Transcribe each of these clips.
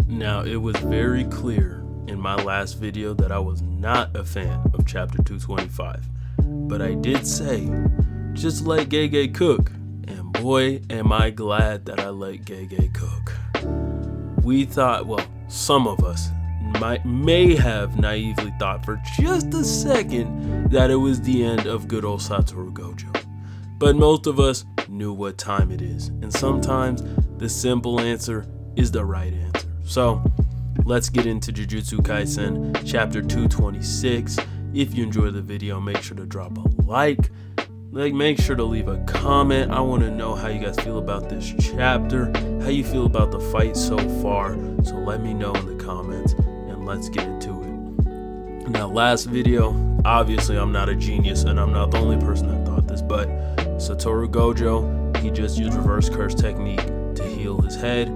Now, it was very clear in my last video that I was not a fan of chapter 225, but I did say, just let Gege cook, and boy, am I glad that I let Gege cook. We thought, well, some of us may have naively thought for just a second that it was the end of good old Satoru Gojo. But most of us knew what time it is, and sometimes the simple answer is the right answer. So, let's get into Jujutsu Kaisen chapter 226. If you enjoyed the video, make sure to drop a like. Make sure to leave a comment. I want to know how you guys feel about this chapter, how you feel about the fight so far. So let me know in the comments, and let's get into it. Now, last video, obviously I'm not a genius, and I'm not the only person that thought this, but Satoru Gojo, he just used reverse curse technique to heal his head.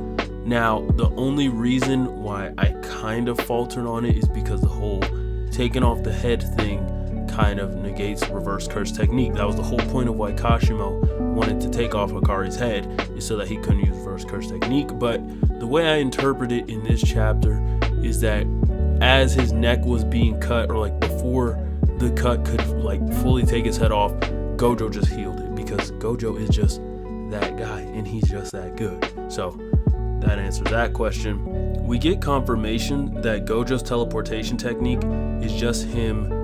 Now, the only reason why I kind of faltered on it is because the whole taking off the head thing kind of negates reverse curse technique. That was the whole point of why Kashimo wanted to take off Hakari's head, is so that he couldn't use reverse curse technique. But the way I interpret it in this chapter is that as his neck was being cut, or like before the cut could like fully take his head off, Gojo just healed it, because Gojo is just that guy and he's just that good. So that answers that question. We get confirmation that Gojo's teleportation technique is just him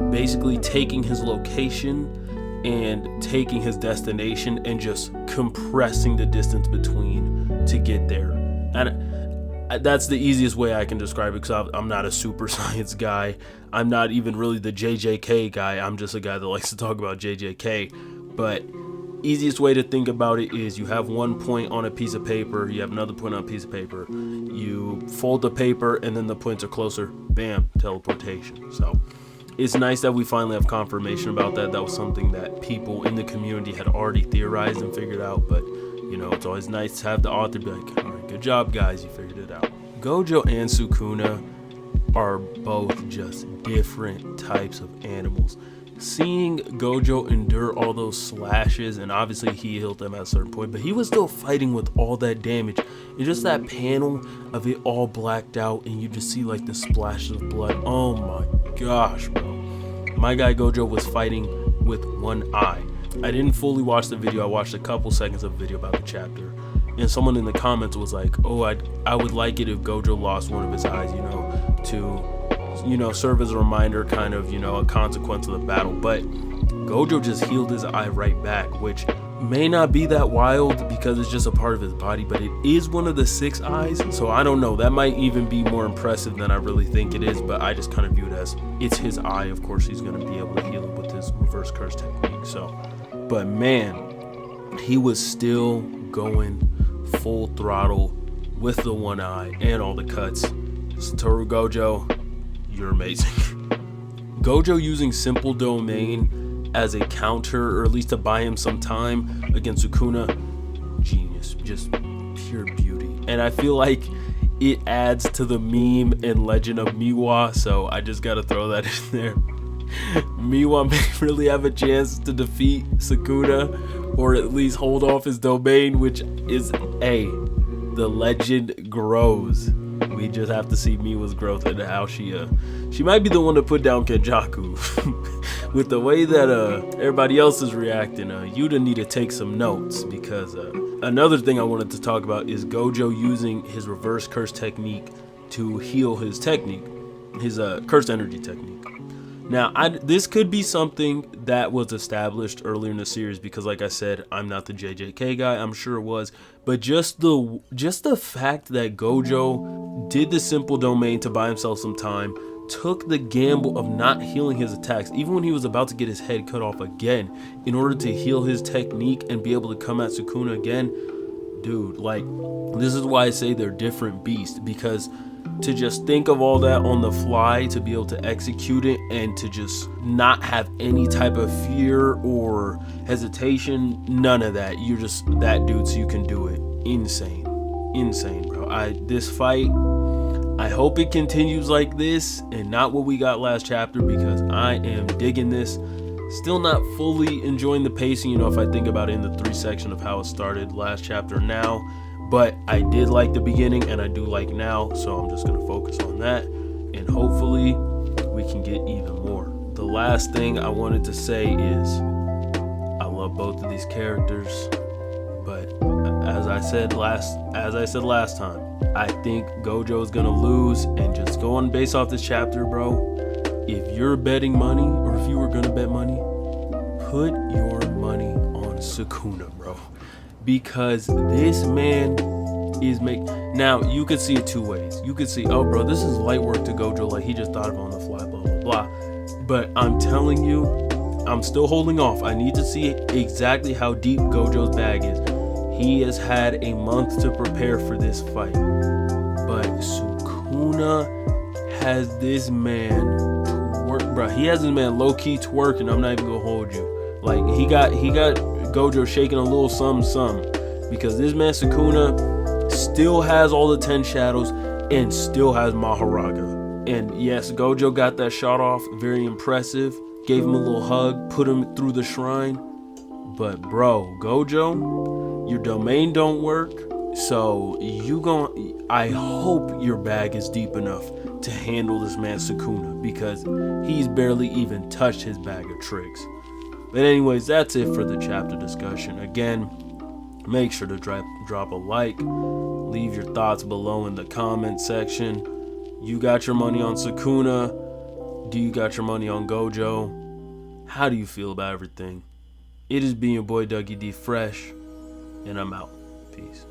basically taking his location and taking his destination and just compressing the distance between to get there. And that's the easiest way I can describe it, because I'm not a super science guy. I'm not even really the JJK guy. I'm just a guy that likes to talk about JJK. But easiest way to think about it is you have one point on a piece of paper, you have another point on a piece of paper, you fold the paper, and then the points are closer, bam, teleportation. So it's nice that we finally have confirmation about that. That was something that people in the community had already theorized and figured out, but you know, it's always nice to have the author be like, all right, good job guys, you figured it out. Gojo and Sukuna are both just different types of animals. Seeing Gojo endure all those slashes, and obviously he healed them at a certain point, but he was still fighting with all that damage, and just that panel of it all blacked out and you just see like the splashes of blood. Oh my gosh, bro. My guy Gojo was fighting with one eye. I didn't fully watch the video. I watched a couple seconds of video about the chapter, and someone in the comments was like, oh, I would like it if Gojo lost one of his eyes, you know, to serve as a reminder, kind of, a consequence of the battle. But Gojo just healed his eye right back, which may not be that wild because it's just a part of his body, but it is one of the 6 eyes. So I don't know, that might even be more impressive than I really think it is, but I just kind of view it as it's his eye. Of course, he's going to be able to heal it with his reverse curse technique. So, but man, he was still going full throttle with the one eye and all the cuts. Satoru Gojo, you're amazing. Gojo using simple domain as a counter, or at least to buy him some time against Sukuna, genius, just pure beauty. And I feel like it adds to the meme and legend of Miwa, so I just gotta throw that in there. Miwa may really have a chance to defeat Sukuna, or at least hold off his domain, which is the legend grows. We just have to see Miwa's growth and how she might be the one to put down Kenjaku. With the way that everybody else is reacting, Yuta need to take some notes, because another thing I wanted to talk about is Gojo using his reverse curse technique to heal his technique, his cursed energy technique. Now, this could be something that was established earlier in the series, because like I said, I'm not the JJK guy. I'm sure it was, but just the fact that Gojo did the simple domain to buy himself some time, took the gamble of not healing his attacks, even when he was about to get his head cut off again, in order to heal his technique and be able to come at Sukuna again. Dude, like, this is why I say they're different beasts, because to just think of all that on the fly, to be able to execute it, and to just not have any type of fear or hesitation, none of that. You're just that dude, so you can do it. Insane, bro. This fight, I hope it continues like this and not what we got last chapter, because I am digging this. Still not fully enjoying the pacing, if I think about it in the 3 section of how it started last chapter now. But I did like the beginning and I do like now, so I'm just gonna focus on that, and hopefully we can get even more. The last thing I wanted to say is I love both of these characters, but as I said last time, I think Gojo is gonna lose. And just going based off this chapter, bro, if you're betting money, or if you were gonna bet money, put your money on Sukuna, bro, because this man is now you could see it two ways. You could see, oh bro, this is light work to Gojo, like he just thought of it on the fly, blah blah blah. But I'm telling you, I'm still holding off. I need to see exactly how deep Gojo's bag is. He has had a month to prepare for this fight, but Sukuna has this man twerk, bro. He has this man low key twerking. I'm not even gonna hold you. Like he got Gojo shaking a little some, because this man Sukuna still has all the 10 shadows and still has Mahoraga. And yes, Gojo got that shot off, very impressive. Gave him a little hug, put him through the shrine. But bro, Gojo, your domain don't work, so I hope your bag is deep enough to handle this man Sukuna, because he's barely even touched his bag of tricks. But anyways, that's it for the chapter discussion. Again, make sure to drop a like, leave your thoughts below in the comment section. You got your money on Sukuna? Do you got your money on Gojo? How do you feel about everything? It is being your boy Dougie D Fresh, and I'm out. Peace.